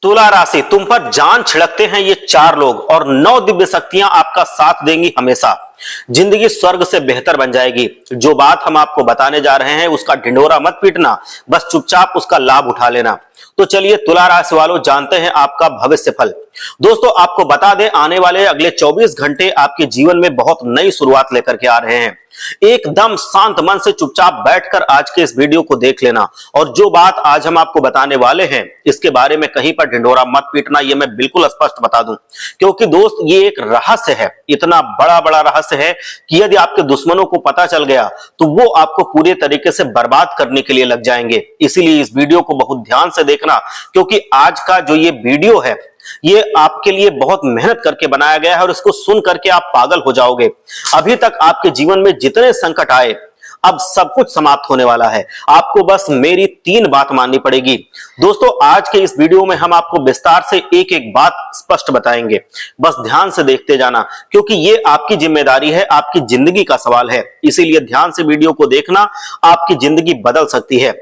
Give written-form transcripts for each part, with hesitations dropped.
तुला राशि, तुम पर जान छिड़कते हैं ये चार लोग और 9 दिव्य शक्तियां आपका साथ देंगी हमेशा। जिंदगी स्वर्ग से बेहतर बन जाएगी। जो बात हम आपको बताने जा रहे हैं उसका ढिंढोरा मत पीटना, बस चुपचाप उसका लाभ उठा लेना। तो चलिए तुला राशि वालों, जानते हैं आपका भविष्य फल। दोस्तों आपको बता दें, आने वाले अगले 24 घंटे आपके जीवन में बहुत नई शुरुआत लेकर के आ रहे हैं। एकदम शांत मन से चुपचाप बैठकर आज के इस वीडियो को देख लेना, और जो बात आज हम आपको बताने वाले हैं इसके बारे में कहीं पर ढिंढोरा मत पीटना, ये मैं बिल्कुल स्पष्ट बता दूं। क्योंकि दोस्त ये एक रहस्य है, इतना बड़ा बड़ा रहस्य है कि यदि आपके दुश्मनों को पता चल गया तो वो आपको पूरे तरीके से बर्बाद करने के लिए लग जाएंगे। इसीलिए इस वीडियो को बहुत ध्यान से देखना, क्योंकि आज का जो ये वीडियो है ये आपके लिए बहुत मेहनत करके बनाया गया है और इसको सुन करके आप पागल हो जाओगे। अभी तक आपके जीवन में जितने संकट आए अब सब कुछ समाप्त होने वाला है। आपको बस मेरी 3 बात माननी पड़ेगी। दोस्तों आज के इस वीडियो में हम आपको विस्तार से एक एक बात स्पष्ट बताएंगे, बस ध्यान से देखते जाना, क्योंकि ये आपकी जिम्मेदारी है, आपकी जिंदगी का सवाल है। इसीलिए ध्यान से वीडियो को देखना, आपकी जिंदगी बदल सकती है।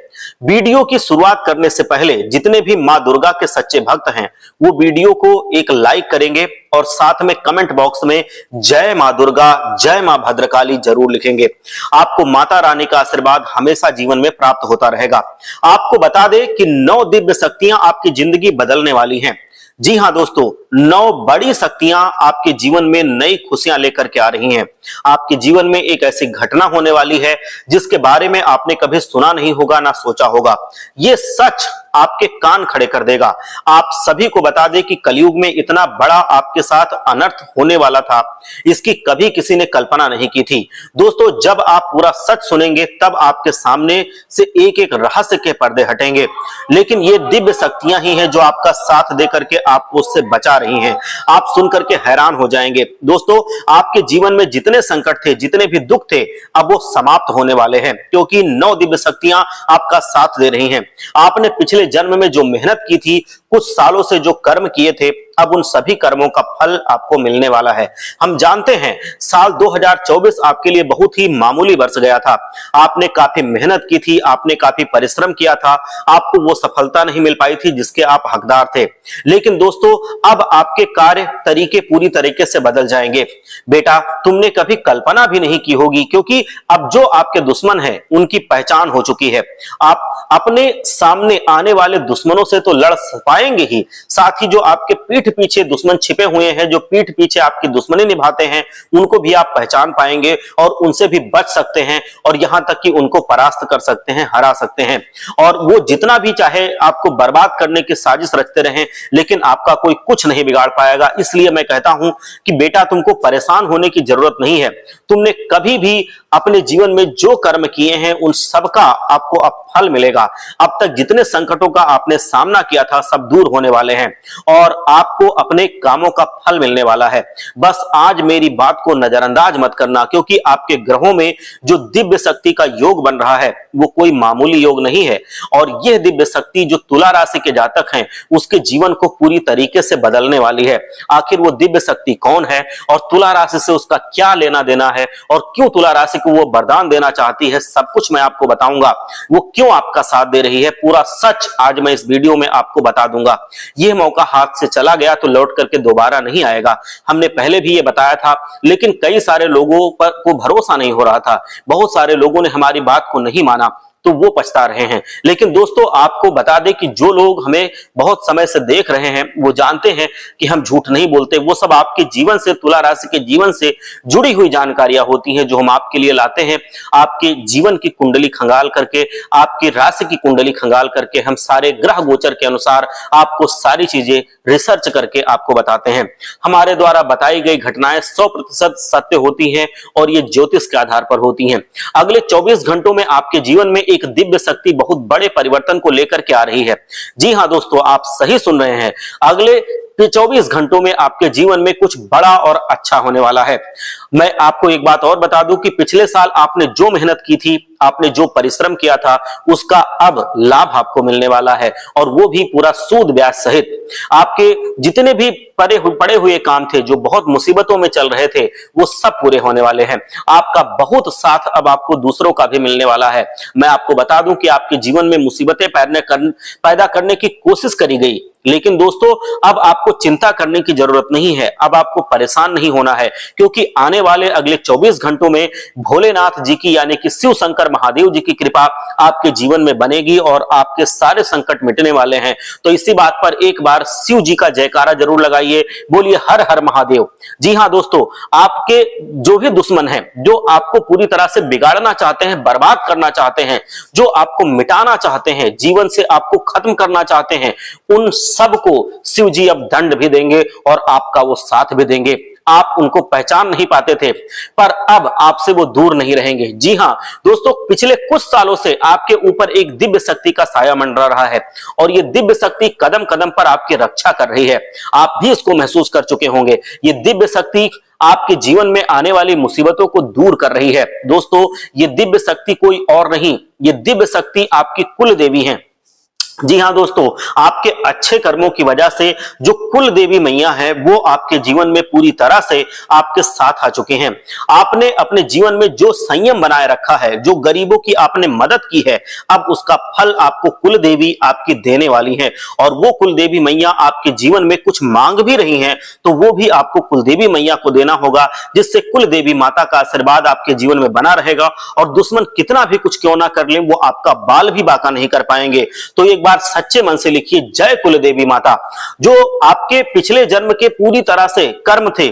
वीडियो की शुरुआत करने से पहले जितने भी मां दुर्गा के सच्चे भक्त हैं वो वीडियो को एक लाइक करेंगे और साथ में कमेंट बॉक्स में जय मां दुर्गा, जय मां भद्रकाली जरूर लिखेंगे। आपको माता रानी का आशीर्वाद हमेशा जीवन में प्राप्त होता रहेगा। आपको बता दें कि 9 दिव्य शक्तियां आपकी जिंदगी बदलने वाली हैं। जी हां दोस्तों, 9 बड़ी शक्तियां आपके जीवन में नई खुशियां लेकर के आ रही हैं। आपके जीवन में एक ऐसी घटना होने वाली है जिसके बारे में आपने कभी सुना नहीं होगा, ना सोचा होगा। ये सच आपके कान खड़े कर देगा। आप सभी को बता दें कि कलयुग में इतना बड़ा आपके साथ अनर्थ होने वाला था, इसकी कभी किसी ने कल्पना नहीं की थी। दोस्तों जब आप पूरा सच सुनेंगे तब आपके सामने से एक एक रहस्य के पर्दे हटेंगे। लेकिन ये दिव्य शक्तियां ही हैं जो आपका साथ देकर के आपको उससे बचा रही हैं। आप सुन करके हैरान हो जाएंगे। दोस्तों आपके जीवन में जितने संकट थे, जितने भी दुख थे, अब वो समाप्त होने वाले हैं, क्योंकि 9 दिव्य शक्तियां आपका साथ दे रही हैं। आपने पिछले जन्म में जो मेहनत की थी, कुछ सालों से जो कर्म किए थे, अब उन सभी कर्मों का फल आपको मिलने वाला है। हम जानते हैं साल 2024 आपके लिए बहुत ही मामूली वर्ष गया था। आपने काफी मेहनत की थी, आपने काफी परिश्रम किया था, आपको वो सफलता नहीं मिल पाई थी जिसके आप हकदार थे। लेकिन दोस्तों अब आपके कार्य तरीके पूरी तरीके से बदल जाएंगे। बेटा तुमने कभी कल्पना भी नहीं की होगी, क्योंकि अब जो आपके दुश्मन हैं उनकी पहचान हो चुकी है। आप अपने सामने आने वाले दुश्मनों से तो लड़ पाएंगे ही, साथ ही जो आपके पीठ पीछे दुश्मन छिपे हुए हैं, जो पीठ पीछे आपकी दुश्मनी निभाते हैं, उनको भी आप पहचान पाएंगे और उनसे भी बच सकते हैं, और यहां तक कि उनको परास्त कर सकते हैं, हरा सकते हैं। और वो जितना भी चाहे आपको बर्बाद करने की साजिश रचते रहें, लेकिन आपका कोई कुछ नहीं बिगाड़ पाएगा। इसलिए मैं कहता हूं कि बेटा तुमको परेशान होने की जरूरत नहीं है। तुमने कभी भी अपने जीवन में जो कर्म किए हैं उन सबका आपको अब फल मिलेगा। अब तक जितने संकटों का आपने सामना किया था सब दूर होने वाले हैं और आपको अपने कामों का फल मिलने वाला है। बस आज मेरी बात को नजरअंदाज मत करना, क्योंकि आपके ग्रहों में जो दिव्य शक्ति का योग बन रहा है वो कोई मामूली योग नहीं है, और यह दिव्य शक्ति जो तुला राशि के जातक हैं उसके जीवन को पूरी तरीके से बदलने वाली है। आखिर वो दिव्य शक्ति कौन है और तुला राशि से उसका क्या लेना देना है, और क्यों तुला राशि को वो वरदान देना चाहती है, सब कुछ मैं आपको बताऊंगा। वो क्यों आपका साथ दे रही है, पूरा सच आज मैं इस वीडियो में आपको बता दूंगा। यह मौका हाथ से चला गया तो लौट करके दोबारा नहीं आएगा। हमने पहले भी ये बताया था, लेकिन कई सारे लोगों पर को भरोसा नहीं हो रहा था। बहुत सारे लोगों ने हमारी बात को नहीं माना, तो वो पछता रहे हैं। लेकिन दोस्तों आपको बता दें कि जो लोग हमें बहुत समय से देख रहे हैं वो जानते हैं कि हम झूठ नहीं बोलते। वो सब आपके जीवन से, तुला राशि के जीवन से जुड़ी हुई जानकारियां होती हैं जो हम आपके लिए लाते हैं। आपके जीवन की कुंडली खंगाल करके, आपकी राशि की कुंडली खंगाल करके हम सारे ग्रह गोचर के अनुसार आपको सारी चीजें रिसर्च करके आपको बताते हैं। हमारे द्वारा बताई गई घटनाएं 100% सत्य होती हैं और ये ज्योतिष के आधार पर होती हैं। अगले 24 घंटों में आपके जीवन में एक दिव्य शक्ति बहुत बड़े परिवर्तन को लेकर के आ रही है। जी हां दोस्तों, आप सही सुन रहे हैं। अगले 24 घंटों में आपके जीवन में कुछ बड़ा और अच्छा होने वाला है। मैं आपको एक बात और बता दूं कि पिछले साल आपने जो मेहनत की थी, आपने जो परिश्रम किया था, उसका अब लाभ आपको मिलने वाला है, और वो भी पूरा सूद ब्याज सहित। आपके जितने भी पड़े हुए काम थे, जो बहुत मुसीबतों में चल रहे थे, वो सब पूरे होने वाले हैं। आपका बहुत साथ अब आपको दूसरों का भी मिलने वाला है। मैं आपको बता दूं कि आपके जीवन में मुसीबतें पैदा करने की कोशिश करी गई, लेकिन दोस्तों अब आपको चिंता करने की जरूरत नहीं है, अब आपको परेशान नहीं होना है, क्योंकि आने वाले अगले 24 घंटों में भोलेनाथ जी की यानी कि शिव शंकर महादेव जी की कृपा आपके जीवन में बनेगी और आपके सारे संकट मिटने वाले हैं। तो इसी बात पर एक बार शिव जी का जयकारा जरूर लगाइए, बोलिए हर हर महादेव। जी हां दोस्तों, आपके जो भी दुश्मन हैं, जो आपको पूरी तरह से बिगाड़ना चाहते हैं, बर्बाद करना चाहते हैं, जो आपको मिटाना चाहते हैं, जीवन से आपको खत्म करना चाहते हैं, उन सबको शिव जी अब दंड भी देंगे और आपका वो साथ भी देंगे। आप उनको पहचान नहीं पाते थे, पर अब आपसे वो दूर नहीं रहेंगे। जी हां दोस्तों, पिछले कुछ सालों से आपके ऊपर एक दिव्य शक्ति का साया मंडरा रहा है और ये दिव्य शक्ति कदम कदम पर आपकी रक्षा कर रही है। आप भी इसको महसूस कर चुके होंगे। ये दिव्य शक्ति आपके जीवन में आने वाली मुसीबतों को दूर कर रही है। दोस्तों, ये दिव्य शक्ति कोई और नहीं, ये दिव्य शक्ति आपकी कुल देवी है। जी हां दोस्तों, आपके अच्छे कर्मों की वजह से जो कुल देवी मैया है वो आपके जीवन में पूरी तरह से आपके साथ आ चुके हैं। आपने अपने जीवन में जो संयम बनाए रखा है, जो गरीबों की आपने मदद की है, अब उसका फल आपको कुल देवी आपकी देने वाली है। और वो कुल देवी मैया आपके जीवन में कुछ मांग भी रही हैं, तो वो भी आपको कुल देवी मैया को देना होगा, जिससे कुल देवी माता का आशीर्वाद आपके जीवन में बना रहेगा और दुश्मन कितना भी कुछ क्यों ना कर ले, वो आपका बाल भी बाका नहीं कर पाएंगे। तो एक बार सच्चे मन से लिखिए, जय कुल देवी माता। जो आपके पिछले जन्म के पूरी तरह से कर्म थे,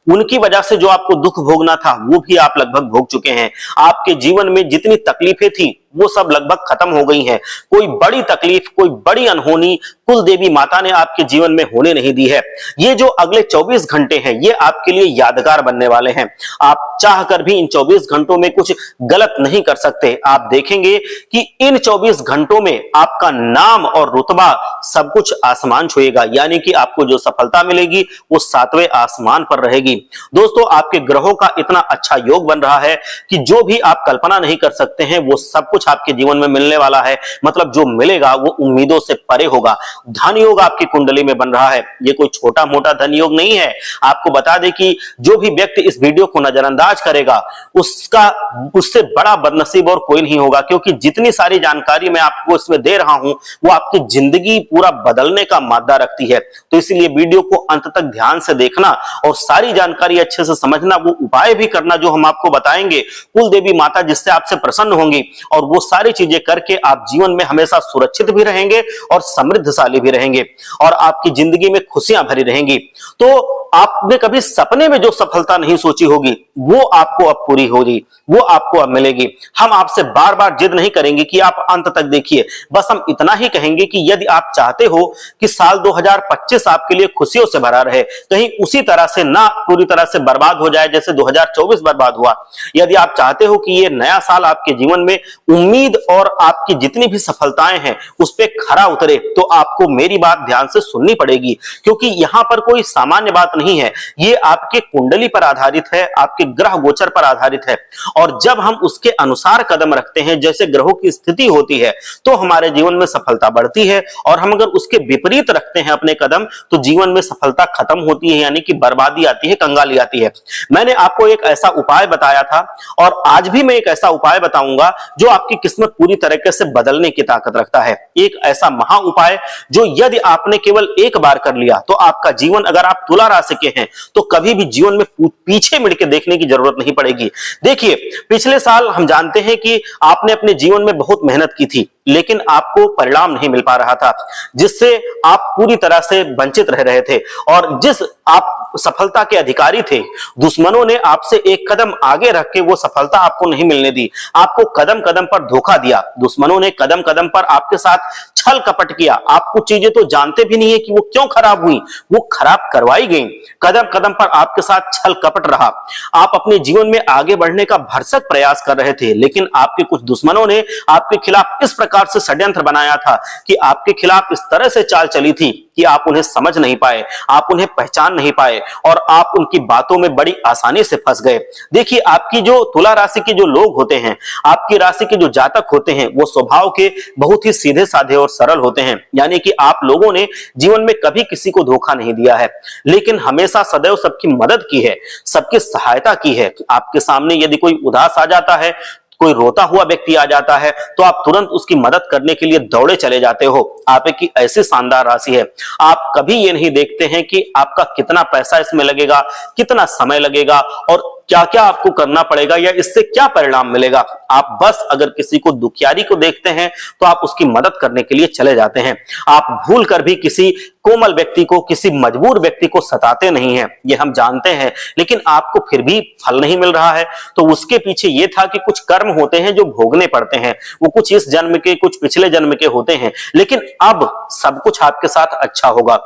उनकी वजह से जो आपको दुख भोगना था वो भी आप लगभग भोग चुके हैं। आपके जीवन में जितनी तकलीफें थी वो सब लगभग खत्म हो गई हैं। कोई बड़ी तकलीफ, कोई बड़ी अनहोनी कुल देवी माता ने आपके जीवन में होने नहीं दी है। ये जो अगले 24 घंटे हैं ये आपके लिए यादगार बनने वाले हैं। आप चाहकर भी इन 24 घंटों में कुछ गलत नहीं कर सकते। आप देखेंगे कि इन 24 घंटों में आपका नाम और रुतबा सब कुछ आसमान छुएगा, यानी कि आपको जो सफलता मिलेगी वो 7वें आसमान पर रहेगी। दोस्तों, आपके ग्रहों का इतना अच्छा योग बन रहा है कि जो भी आप कल्पना नहीं कर सकते हैं वो सब कुछ आपके जीवन में मिलने वाला है। मतलब जो मिलेगा वो उम्मीदों से परे होगा। धन योग आपकी कुंडली में बन रहा है। ये कोई छोटा मोटा धन योग नहीं है। आपको बता दें कि जो भी व्यक्ति इस वीडियो को नजरअंदाज करेगा उससे बड़ा बदनसीब और कोई नहीं होगा, क्योंकि जितनी सारी जानकारी मैं आपको इसमें दे रहा हूं वो आपकी जिंदगी पूरा बदलने का मादा रखती है। तो इसलिए वीडियो को अंत तक ध्यान से देखना और सारी जानकारी अच्छे से समझना, वो उपाय भी करना जो हम आपको बताएंगे। कुल देवी माता जिससे आपसे प्रसन्न होंगी और वो सारी चीजें करके आप जीवन में हमेशा सुरक्षित भी रहेंगे और समृद्धशाली भी रहेंगे और आपकी जिंदगी में खुशियां भरी रहेंगी। तो आपने कभी सपने में जो सफलता नहीं सोची होगी वो आपको अब पूरी होगी, वो आपको अब मिलेगी। हम आपसे बार बार जिद नहीं करेंगे कि आप अंत तक देखिए, बस हम इतना ही कहेंगे कि यदि आप चाहते हो कि साल 2025 आपके लिए खुशियों से भरा रहे, कहीं उसी तरह से ना पूरी तरह से बर्बाद हो जाए जैसे 2024 बर्बाद हुआ, यदि आप चाहते हो कि ये नया साल आपके जीवन में उम्मीद और आपकी जितनी भी सफलताएं हैं उस पर खरा उतरे, तो आपको मेरी बात ध्यान से सुननी पड़ेगी। क्योंकि यहां पर कोई सामान्य बात नहीं है, ये आपके कुंडली पर आधारित है, आपके ग्रह गोचर पर आधारित है। और जब हम उसके अनुसार कदम रखते हैं, जैसे ग्रहों की स्थिति होती है, तो हमारे जीवन में सफलता बढ़ती है। और हम अगर उसके विपरीत रखते हैं अपने कदम, तो जीवन में सफलता खत्म होती है, यानी कि बर्बादी आती है, कंगाली आती है। मैंने आपको एक ऐसा उपाय बताया था और आज भी मैं एक ऐसा उपाय बताऊंगा जो आपकी किस्मत पूरी तरीके से बदलने की ताकत रखता है। एक ऐसा महा उपाय जो यदि आपने केवल एक बार कर लिया तो आपका जीवन, अगर आप तुला राशि के हैं तो कभी भी जीवन में पीछे मुड़ के देखने की जरूरत नहीं पड़ेगी। देखिए, पिछले साल हम जानते हैं कि आपने अपने जीवन में बहुत मेहनत की थी, लेकिन आपको परिणाम नहीं मिल पा रहा था, जिससे आप पूरी तरह से वंचित रह रहे थे। और जिस आप सफलता के अधिकारी थे, दुश्मनों ने आपसे एक कदम आगे रख के वो सफलता आपको नहीं मिलने दी। आपको कदम कदम पर धोखा दिया। दुश्मनों ने कदम कदम पर आपके साथ छल कपट किया। आप कुछ चीजें तो जानते भी नहीं है कि वो क्यों खराब हुई, वो खराब करवाई गई। कदम कदम पर आपके साथ छल कपट रहा। आप अपने जीवन में आगे बढ़ने का भरसक प्रयास कर रहे थे, लेकिन आपके कुछ दुश्मनों ने आपके खिलाफ इस प्रकार से षड्यंत्र बनाया था कि आपके खिलाफ इस तरह से चाल चली थी कि आप उन्हें समझ नहीं पाए, आप उन्हें पहचान नहीं पाए और आप उनकी बातों में बड़ी आसानी से फंस गए। देखिए, आपकी जो तुला राशि के जो लोग होते हैं, आपकी राशि के जो जातक होते हैं, वो स्वभाव के बहुत ही सीधे साधे और सरल होते हैं। यानी कि आप लोगों ने जीवन में कभी किसी को धोखा नहीं दिया है, लेकिन हमेशा सदैव सबकी मदद की है, सबकी सहायता की है। आपके सामने यदि कोई उदास आ जाता है कोई रोता हुआ व्यक्ति आ जाता है तो आप तुरंत उसकी मदद करने के लिए दौड़े चले जाते हो। आपकी ऐसी शानदार राशि है। आप कभी ये नहीं देखते हैं कि आपका कितना पैसा इसमें लगेगा, कितना समय लगेगा और क्या क्या आपको करना पड़ेगा या इससे क्या परिणाम मिलेगा। आप बस अगर किसी को दुखियारी को देखते हैं तो आप उसकी मदद करने के लिए चले जाते हैं। आप भूल कर भी किसी कोमल व्यक्ति को, किसी मजबूर व्यक्ति को सताते नहीं हैं, ये हम जानते हैं, लेकिन आपको फिर भी फल नहीं मिल रहा है। तो उसके पीछे ये था कि कुछ कर्म होते हैं जो भोगने पड़ते हैं, वो कुछ इस जन्म के, कुछ पिछले जन्म के होते हैं, लेकिन अब सब कुछ आपके साथ अच्छा होगा।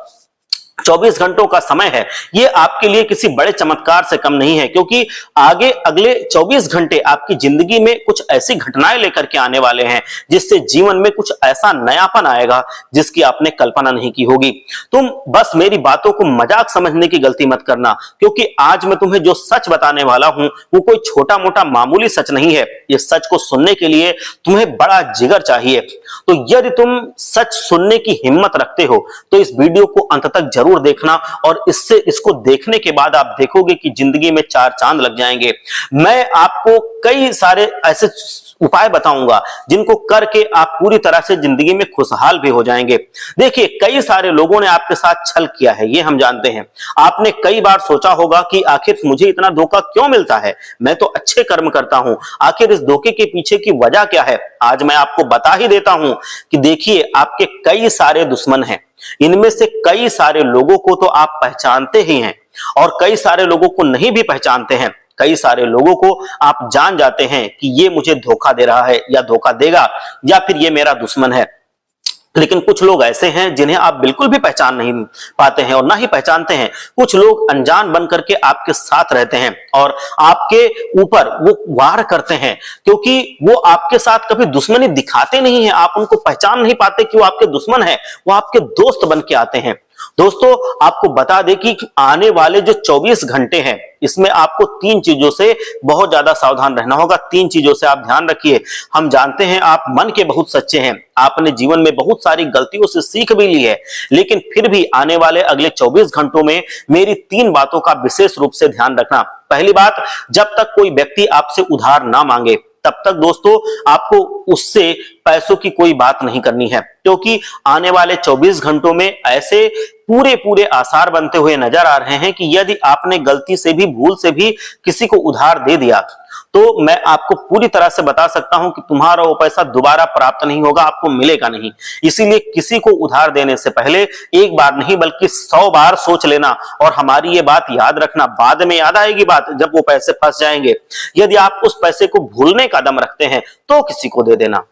24 घंटों का समय है, ये आपके लिए किसी बड़े चमत्कार से कम नहीं है, क्योंकि आगे अगले 24 घंटे आपकी जिंदगी में कुछ ऐसी घटनाएं लेकर के आने वाले हैं जिससे जीवन में कुछ ऐसा नयापन आएगा जिसकी आपने कल्पना नहीं की होगी। तुम बस मेरी बातों को मजाक समझने की गलती मत करना, क्योंकि आज मैं तुम्हें जो सच बताने वाला हूं वो कोई छोटा मोटा मामूली सच नहीं है। ये सच को सुनने के लिए तुम्हें बड़ा जिगर चाहिए। तो यदि तुम सच सुनने की हिम्मत रखते हो तो इस वीडियो को अंत तक जरूर देखना, और इसको देखने के बाद आप देखोगे कि जिंदगी में चार चांद लग जाएंगे। मैं आपको कई सारे ऐसे उपाय बताऊंगा जिनको करके आप पूरी तरह से जिंदगी में खुशहाल भी हो जाएंगे। देखिए, कई सारे लोगों ने आपके साथ छल किया है, ये हम जानते हैं। आपने कई बार सोचा होगा कि आखिर मुझे इतना धोखा क्यों मिलता है, मैं तो अच्छे कर्म करता हूं, आखिर इस धोखे के पीछे की वजह क्या है। आज मैं आपको बता ही देता हूं कि देखिए, आपके कई सारे दुश्मन हैं। इनमें से कई सारे लोगों को तो आप पहचानते ही हैं और कई सारे लोगों को नहीं भी पहचानते हैं। कई सारे लोगों को आप जान जाते हैं कि ये मुझे धोखा दे रहा है या धोखा देगा या फिर ये मेरा दुश्मन है। लेकिन कुछ लोग ऐसे हैं जिन्हें आप बिल्कुल भी पहचान नहीं पाते हैं और ना ही पहचानते हैं। कुछ लोग अनजान बन करके आपके साथ रहते हैं और आपके ऊपर वो वार करते हैं, क्योंकि वो आपके साथ कभी दुश्मनी दिखाते नहीं है। आप उनको पहचान नहीं पाते कि वो आपके दुश्मन है, वो आपके दोस्त बन के आते हैं। दोस्तों, आपको बता दें कि आने वाले जो 24 घंटे हैं इसमें आपको 3 चीजों से बहुत ज्यादा सावधान रहना होगा। 3 चीजों से आप ध्यान रखिए। हम जानते हैं आप मन के बहुत सच्चे हैं, आपने जीवन में बहुत सारी गलतियों से सीख भी ली है, लेकिन फिर भी आने वाले अगले 24 घंटों में मेरी 3 बातों का विशेष रूप से ध्यान रखना। पहली बात, जब तक कोई व्यक्ति आपसे उधार ना मांगे तब तक दोस्तों आपको उससे पैसों की कोई बात नहीं करनी है, क्योंकि आने वाले 24 घंटों में ऐसे पूरे आसार बनते हुए नजर आ रहे हैं कि यदि आपने गलती से भी, भूल से भी किसी को उधार दे दिया तो मैं आपको पूरी तरह से बता सकता हूं कि तुम्हारा वो पैसा दोबारा प्राप्त नहीं होगा, आपको मिलेगा नहीं। इसीलिए किसी को उधार देने से पहले एक बार नहीं बल्कि 100 बार सोच लेना, और हमारी ये बात याद रखना। बाद में याद आएगी बात जब वो पैसे फंस जाएंगे। यदि आप उस पैसे को भूलने का दम रखते हैं तो किसी को दे देना,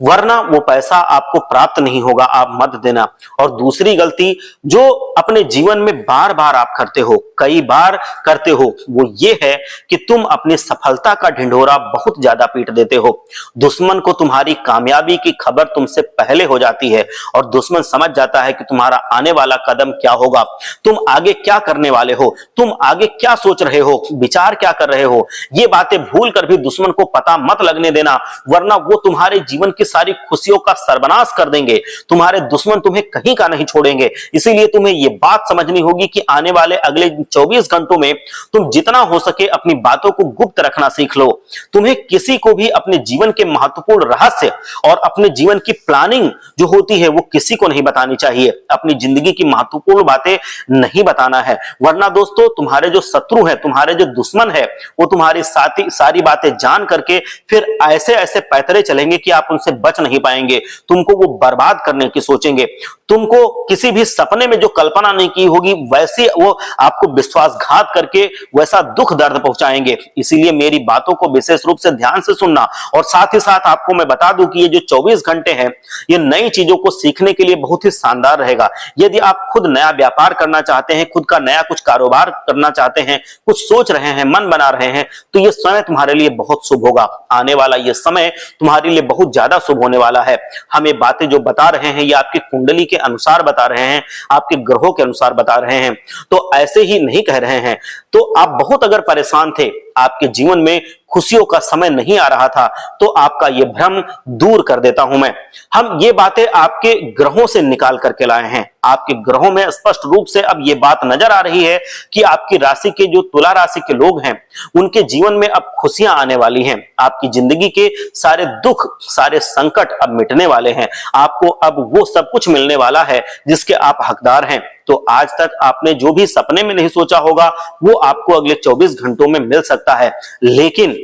वरना वो पैसा आपको प्राप्त नहीं होगा, आप मत देना। और दूसरी गलती जो अपने जीवन में बार बार आप करते हो, कई बार करते हो, वो ये है कि तुम अपनी सफलता का ढिंढोरा बहुत ज्यादा पीट देते हो। दुश्मन को तुम्हारी कामयाबी की खबर तुमसे पहले हो जाती है और दुश्मन समझ जाता है कि तुम्हारा आने वाला कदम क्या होगा, तुम आगे क्या करने वाले हो, तुम आगे क्या सोच रहे हो, विचार क्या कर रहे हो। ये बातें भूल कर भी दुश्मन को पता मत लगने देना, वरना वो तुम्हारे जीवन की सारी खुशियों का सर्वनाश कर देंगे। तुम्हारे दुश्मन तुम्हें कहीं का नहीं छोड़ेंगे। इसीलिए तुम्हें यह बात समझनी होगी कि आने वाले अगले 24 घंटों में तुम जितना हो सके अपनी बातों को गुप्त रखना सीख लो। तुम्हें किसी को भी अपने जीवन के महत्वपूर्ण रहस्य और अपने जीवन की प्लानिंग जो होती है वो किसी को नहीं बतानी चाहिए। अपनी जिंदगी की महत्वपूर्ण बातें नहीं बताना है, वरना दोस्तों तुम्हारे जो शत्रु हैं, तुम्हारे जो दुश्मन है, वो तुम्हारी सारी बातें जान करके फिर ऐसे ऐसे पैतरे चलेंगे कि आप उनसे बच नहीं पाएंगे। तुमको वो बर्बाद करने की सोचेंगे। तुमको किसी भी सपने में जो कल्पना नहीं की होगी वैसे वो आपको विश्वासघात करके वैसा दुख दर्द पहुंचाएंगे। इसीलिए मेरी बातों को विशेष रूप से ध्यान से सुनना। और साथ ही साथ आपको मैं बता दूं कि ये जो 24 घंटे हैं ये नई चीजों को सीखने के लिए बहुत ही शानदार रहेगा। यदि आप खुद नया व्यापार करना चाहते हैं, खुद का नया कुछ कारोबार करना चाहते हैं, कुछ सोच रहे हैं, मन बना रहे हैं, तो ये समय तुम्हारे लिए बहुत शुभ होगा। आने वाला ये समय तुम्हारे लिए बहुत ज्यादा शुभ होने वाला है। हम ये बातें जो बता रहे हैं ये आपकी कुंडली के अनुसार बता रहे हैं, आपके ग्रहों के अनुसार बता रहे हैं, तो ऐसे ही नहीं कह रहे हैं। तो आप बहुत अगर परेशान थे आपके जीवन में खुशियों का समय नहीं आ रहा था, तो आपका यह भ्रम दूर कर देता हूं मैं। हम ये बातें आपके ग्रहों से निकाल करके लाए हैं। आपके ग्रहों में स्पष्ट रूप से अब ये बात नजर आ रही है कि आपकी राशि के जो तुला राशि के लोग हैं, उनके जीवन में अब खुशियां आने वाली हैं। आपकी जिंदगी के सारे दुख, सारे संकट अब मिटने वाले हैं। आपको अब वो सब कुछ मिलने वाला है जिसके आप हकदार हैं। तो आज तक आपने जो भी सपने में नहीं सोचा होगा, वो आपको अगले 24 घंटों में मिल सकता है। लेकिन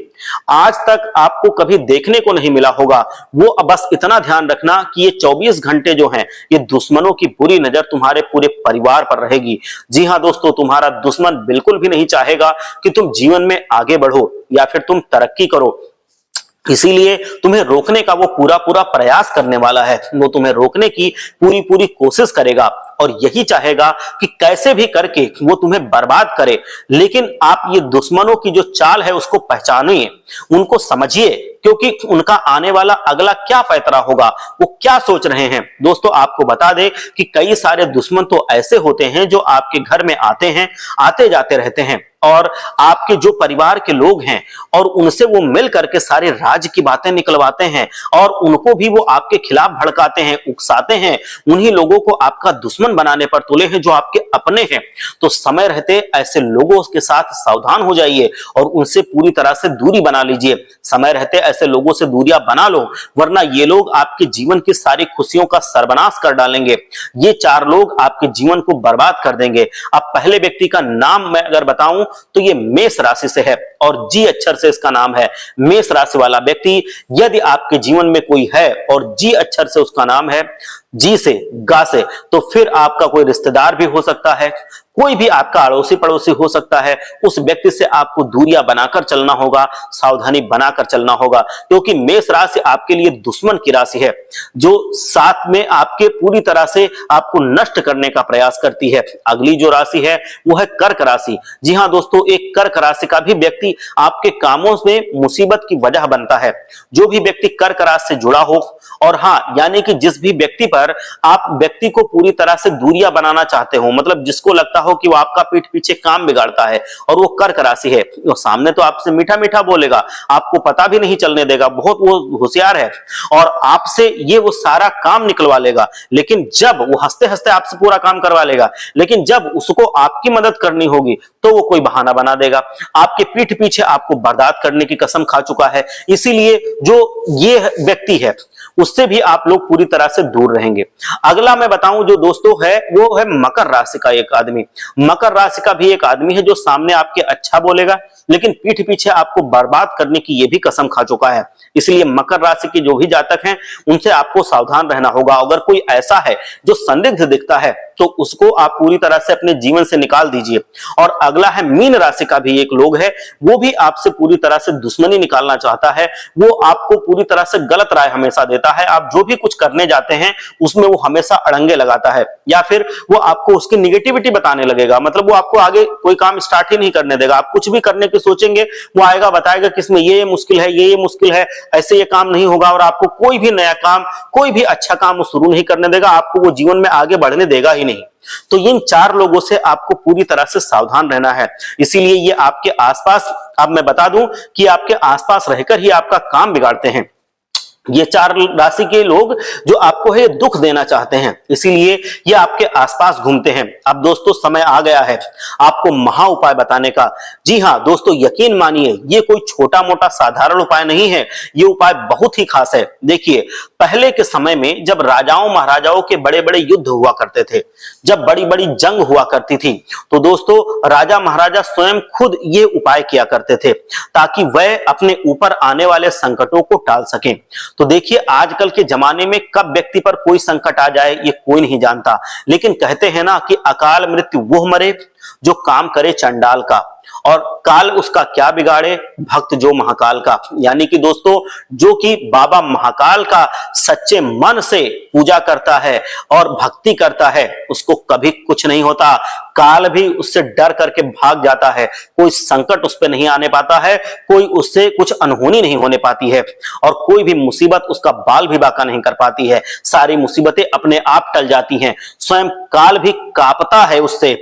आज तक आपको कभी देखने को नहीं मिला होगा, वो बस इतना ध्यान रखना कि ये 24 घंटे जो हैं, ये दुश्मनों की बुरी नजर तुम्हारे पूरे परिवार पर रहेगी। जी हां दोस्तों, तुम्हारा दुश्मन बिल्कुल भी नहीं चाहेगा कि तुम जीवन में आगे बढ़ो या फिर तुम तरक्की करो। इसीलिए तुम्हें रोकने का वो पूरा पूरा प्रयास करने वाला है। वो तुम्हें रोकने की पूरी पूरी कोशिश करेगा और यही चाहेगा कि कैसे भी करके वो तुम्हें बर्बाद करे। लेकिन आप ये दुश्मनों की जो चाल है उसको पहचानिए, उनको समझिए, क्योंकि उनका आने वाला अगला क्या पैतरा होगा, वो क्या सोच रहे हैं। दोस्तों, आपको बता दें कि कई सारे दुश्मन तो ऐसे होते हैं जो आपके घर में आते हैं, आते जाते रहते हैं और आपके जो परिवार के लोग हैं और उनसे वो मिल करके सारे राज की बातें निकलवाते हैं और उनको भी वो आपके खिलाफ भड़काते हैं, उकसाते हैं। उन्हीं लोगों को आपका दुश्मन बनाने पर तुले हैं जो आपके अपने हैं। तो समय रहते ऐसे लोगों के साथ सावधान हो जाइए और उनसे पूरी तरह से दूरी बना लीजिए। समय रहते ऐसे लोगों से दूरियां बना लो, वरना ये लोग आपके जीवन की सारी खुशियों का सर्वनाश कर डालेंगे। ये 4 लोग आपके जीवन को बर्बाद कर देंगे। अब पहले व्यक्ति का नाम मैं अगर बताऊं तो ये मेष राशि से है और जी अक्षर से इसका नाम है। मेष राशि वाला व्यक्ति यदि आपके जीवन में कोई है और जी अक्षर से उसका नाम है, जी से गा से, तो फिर आपका कोई रिश्तेदार भी हो सकता है, कोई भी आपका अड़ोसी पड़ोसी हो सकता है। उस व्यक्ति से आपको दूरियां बनाकर चलना होगा, सावधानी बनाकर चलना होगा, क्योंकि मेष राशि आपके लिए दुश्मन की राशि है जो साथ में आपके पूरी तरह से आपको नष्ट करने का प्रयास करती है। अगली जो राशि है वो है कर्क राशि। जी हां दोस्तों, एक कर्क राशि का भी व्यक्ति आपके कामों में मुसीबत की वजह बनता है। जो भी व्यक्ति कर्क राशि से जुड़ा हो, और हां, यानी कि जिस भी व्यक्ति पर आप व्यक्ति को पूरी तरह से दूरियां बनाना चाहते हो, मतलब जिसको लगता हो कि वो आपका पीठ पीछे काम बिगाड़ता है और वो कर्क राशि है, वो सामने तो आपसे मीठा मीठा बोलेगा, आपको पता भी नहीं चलने देगा, बहुत वो होशियार है और आपसे ये वो सारा काम निकलवा लेगा। लेकिन जब वो हंसते हंसते आपसे पूरा काम करवा लेगा, लेकिन जब उसको आपकी मदद करनी होगी तो वो कोई बहाना बना देगा। आपके पीठ पीछे आपको बर्बाद करने की कसम खा चुका है। इसीलिए जो ये व्यक्ति है उससे भी आप लोग पूरी तरह से दूर रहेंगे। अगला मैं बताऊं जो दोस्तों है, वो है मकर राशि का एक आदमी। मकर राशि का भी एक आदमी है जो सामने आपके अच्छा बोलेगा, लेकिन पीठ पीछे आपको बर्बाद करने की ये भी कसम खा चुका है। इसलिए मकर राशि के जो भी जातक हैं उनसे आपको सावधान रहना होगा। अगर कोई ऐसा है जो संदिग्ध दिखता है तो उसको आप पूरी तरह से अपने जीवन से निकाल दीजिए। और अगला है मीन राशि का भी एक लोग है, वो भी आपसे पूरी तरह से दुश्मनी निकालना चाहता है। वो आपको पूरी तरह से गलत राय हमेशा देता है। आप जो भी कुछ करने जाते हैं उसमें वो हमेशा अड़ंगे लगाता है या फिर वो आपको उसकी निगेटिविटी बताने लगेगा। मतलब वो आपको आगे कोई काम स्टार्ट ही नहीं करने देगा। आप कुछ भी करने की सोचेंगे वो आएगा बताएगा कि इसमें ये मुश्किल है, ये मुश्किल है, ऐसे ये काम नहीं होगा और आपको कोई भी नया काम, कोई भी अच्छा काम वो शुरू नहीं करने देगा। आपको वो जीवन में आगे बढ़ने देगा ही नहीं। तो इन 4 लोगों से आपको पूरी तरह से सावधान रहना है। इसीलिए ये आपके आसपास, अब मैं बता दूं कि आपके आसपास रहकर ही आपका काम बिगाड़ते हैं। ये 4 राशि के लोग जो आपको है दुख देना चाहते हैं, इसीलिए ये आपके आसपास घूमते हैं। अब दोस्तों समय आ गया है आपको महा उपाय बताने का। जी हां दोस्तों, यकीन मानिए ये कोई छोटा मोटा साधारण उपाय नहीं है, ये उपाय बहुत ही खास है। देखिए, पहले के समय में जब राजाओं महाराजाओं के बड़े बड़े युद्ध हुआ करते थे, जब बड़ी बड़ी जंग हुआ करती थी, तो दोस्तों राजा महाराजा स्वयं खुद ये उपाय किया करते थे ताकि वह अपने ऊपर आने वाले संकटों को टाल सकें। तो देखिए, आजकल के जमाने में कब व्यक्ति पर कोई संकट आ जाए ये कोई नहीं जानता, लेकिन कहते हैं ना कि अकाल मृत्यु वो मरे जो काम करे चंडाल का, और काल उसका क्या बिगाड़े भक्त जो महाकाल का। यानी कि दोस्तों, जो कि बाबा महाकाल का सच्चे मन से पूजा करता है और भक्ति करता है उसको कभी कुछ नहीं होता। काल भी उससे डर करके भाग जाता है, कोई संकट उस पर नहीं आने पाता है, कोई उससे कुछ अनहोनी नहीं होने पाती है और कोई भी मुसीबत उसका बाल भी बाका नहीं कर पाती है। सारी मुसीबतें अपने आप टल जाती हैं, स्वयं काल भी कांपता है उससे।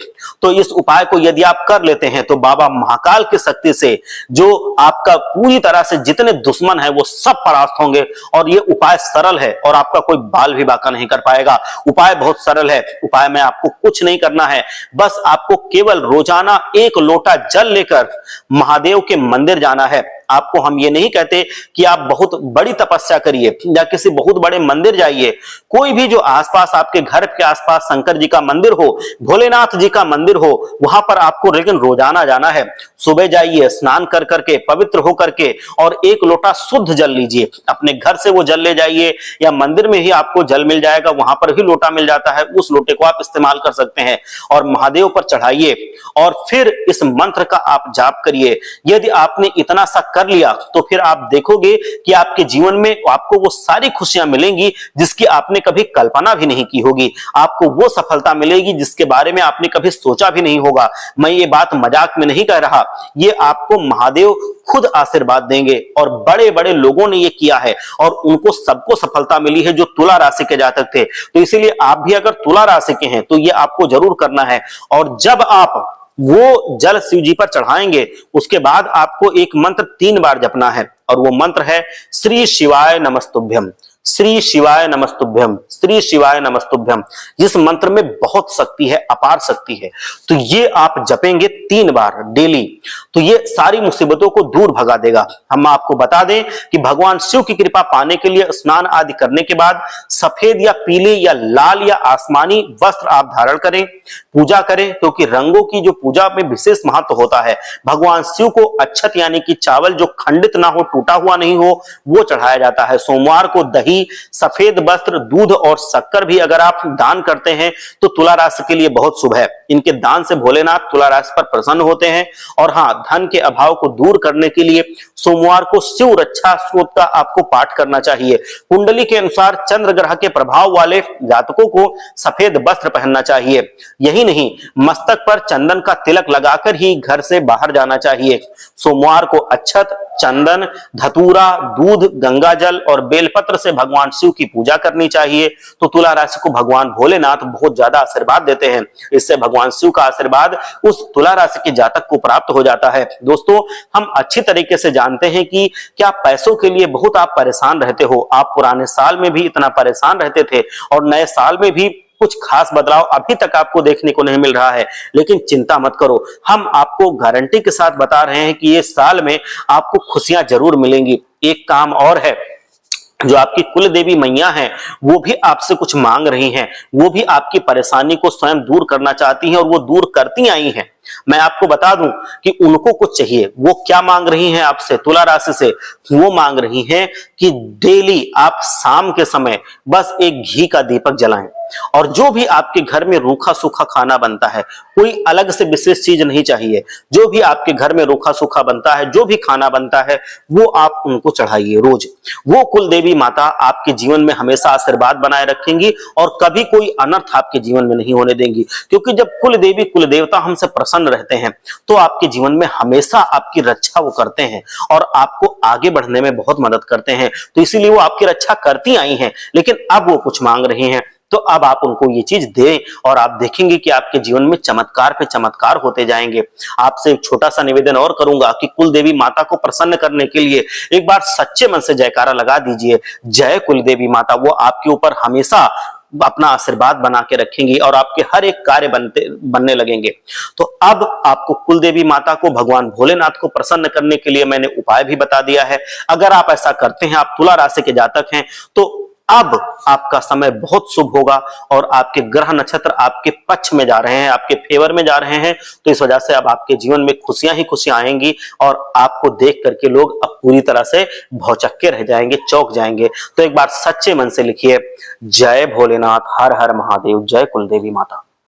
तो इस उपाय को यदि आप कर लेते हैं तो बाबा महाकाल की शक्ति से जो आपका पूरी तरह से जितने दुश्मन है वो सब परास्त होंगे। और ये उपाय सरल है और आपका कोई बाल भी बाका नहीं कर पाएगा। उपाय बहुत सरल है। उपाय में आपको कुछ नहीं करना है, बस आपको केवल रोजाना 1 लोटा जल लेकर महादेव के मंदिर जाना है। आपको हम ये नहीं कहते कि आप बहुत बड़ी तपस्या करिए या किसी बहुत बड़े मंदिर जाइए। कोई भी जो आसपास आपके घर के आसपास शंकर जी का मंदिर हो, भोलेनाथ जी का मंदिर हो, वहां पर आपको लेकिन रोजाना जाना है। सुबह जाइए, स्नान कर करके पवित्र हो करके और 1 लोटा शुद्ध जल लीजिए। अपने घर से वो जल ले जाइए या मंदिर में ही आपको जल मिल जाएगा, वहां पर भी लोटा मिल जाता है, उस लोटे को आप इस्तेमाल कर सकते हैं और महादेव पर चढ़ाइए और फिर इस मंत्र का आप जाप करिए। यदि आपने इतना सा कर लिया तो फिर आप देखोगे कि आपके जीवन में आपको वो सारी खुशियां मिलेंगी जिसकी आपने कभी कल्पना भी नहीं की होगी। आपको वो सफलता मिलेगी जिसके बारे में आपने कभी सोचा भी नहीं होगा। मैं ये बात मजाक में नहीं कह रहा, ये आपको महादेव खुद आशीर्वाद देंगे और बड़े बड़े लोगों ने ये किया है और उनको सबको सफलता मिली है जो तुला राशि के जातक थे। तो इसीलिए आप भी अगर तुला राशि के हैं तो ये आपको जरूर करना है। और जब आप वो जल शिव जी पर चढ़ाएंगे उसके बाद आपको एक मंत्र 3 बार जपना है और वो मंत्र है श्री शिवाय नमस्तुभ्यम, श्री शिवाय नमस्तुभ्यम, श्री शिवाय नमस्तुभ्यम। जिस मंत्र में बहुत शक्ति है, अपार शक्ति है। तो ये आप जपेंगे 3 बार डेली, तो ये सारी मुसीबतों को दूर भगा देगा। हम आपको बता दें कि भगवान शिव की कृपा पाने के लिए स्नान आदि करने के बाद सफेद या पीले या लाल या आसमानी वस्त्र आप धारण करें, पूजा करें, क्योंकि रंगों की जो पूजा में विशेष महत्व होता है। भगवान शिव को अक्षत यानी कि चावल जो खंडित ना हो, टूटा हुआ नहीं हो, वो चढ़ाया जाता है। सोमवार को दही, सफेद वस्त्र, दूध और शक्कर भी अगर आप दान करते हैं तो तुला राशि के लिए बहुत शुभ है। इनके दान से भोलेनाथ तुला राशि पर प्रसन्न होते हैं। और हाँ, धन के अभाव को दूर करने के लिए सोमवार को शिव रक्षा स्तोत्र का आपको पाठ करना चाहिए। कुंडली के अनुसार चंद्र ग्रह के प्रभाव वाले जातकों को सफेद वस्त्र पहनना चाहिए। यही नहीं, मस्तक पर चंदन का तिलक लगाकर ही घर से बाहर जाना चाहिए। सोमवार को अक्षत, चंदन, धतूरा, दूध, गंगा जल और बेलपत्र से भगवान शिव की पूजा करनी चाहिए। तो तुला राशि को भगवान भोलेनाथ बहुत ज्यादा आशीर्वाद देते हैं। इससे भगवान शिव का आशीर्वाद उस तुला राशि के जातक को प्राप्त हो जाता है। दोस्तों, हम अच्छी तरीके से जानते हैं कि क्या पैसों के लिए बहुत आप परेशान रहते हो। आप पुराने साल में भी इतना परेशान रहते थे और नए साल में भी कुछ खास बदलाव अभी तक आपको देखने को नहीं मिल रहा है। लेकिन चिंता मत करो, हम आपको गारंटी के साथ बता रहे हैं कि ये साल में आपको खुशियां जरूर मिलेंगी। एक काम और है, जो आपकी कुल देवी मैया हैं वो भी आपसे कुछ मांग रही हैं। वो भी आपकी परेशानी को स्वयं दूर करना चाहती हैं और वो दूर करती आई हैं। मैं आपको बता दूं कि उनको कुछ चाहिए। वो क्या मांग रही हैं आपसे तुला राशि से? वो मांग रही हैं कि डेली आप शाम के समय बस एक घी का दीपक जलाएं और जो भी आपके घर में रूखा सूखा खाना बनता है, कोई अलग से विशेष चीज नहीं चाहिए। जो भी आपके घर में रूखा सूखा बनता है, जो भी खाना बनता है, वो आप उनको चढ़ाइए रोज। वो कुल देवी माता आपके जीवन में हमेशा आशीर्वाद बनाए रखेंगी और कभी कोई अनर्थ आपके जीवन में नहीं होने देंगी। क्योंकि जब कुल देवी कुल देवता हमसे प्रसन्न रहते हैं तो आपके जीवन में हमेशा आपकी रक्षा वो करते हैं और आपको आगे बढ़ने में बहुत मदद करते हैं। तो इसीलिए वो आपकी रक्षा करती आई हैं। लेकिन अब वो कुछ मांग रही हैं, तो अब आप उनको ये चीज दें और आप देखेंगे कि आपके जीवन में चमत्कार पे चमत्कार होते जाएंगे। आपसे एक छोटा सा निवेदन और करूंगा कि कुल देवी माता को प्रसन्न करने के लिए एक बार सच्चे मन से जयकारा लगा दीजिए, जय कुल देवी माता। वो आपके ऊपर हमेशा अपना आशीर्वाद बना के रखेंगी और आपके हर एक कार्य बनने लगेंगे। तो अब आपको कुल देवी माता को, भगवान भोलेनाथ को प्रसन्न करने के लिए मैंने उपाय भी बता दिया है। अगर आप ऐसा करते हैं, आप तुला राशि के जातक हैं, तो अब आपका समय बहुत शुभ होगा और आपके ग्रह नक्षत्र आपके पक्ष में जा रहे हैं, आपके फेवर में जा रहे हैं। तो इस वजह से अब आपके जीवन में खुशियां ही खुशियां आएंगी और आपको देख करके लोग अब पूरी तरह से भौचक्के रह जाएंगे, चौंक जाएंगे। तो एक बार सच्चे मन से लिखिए, जय भोलेनाथ, हर हर महादेव, जय कुलदेवी माता।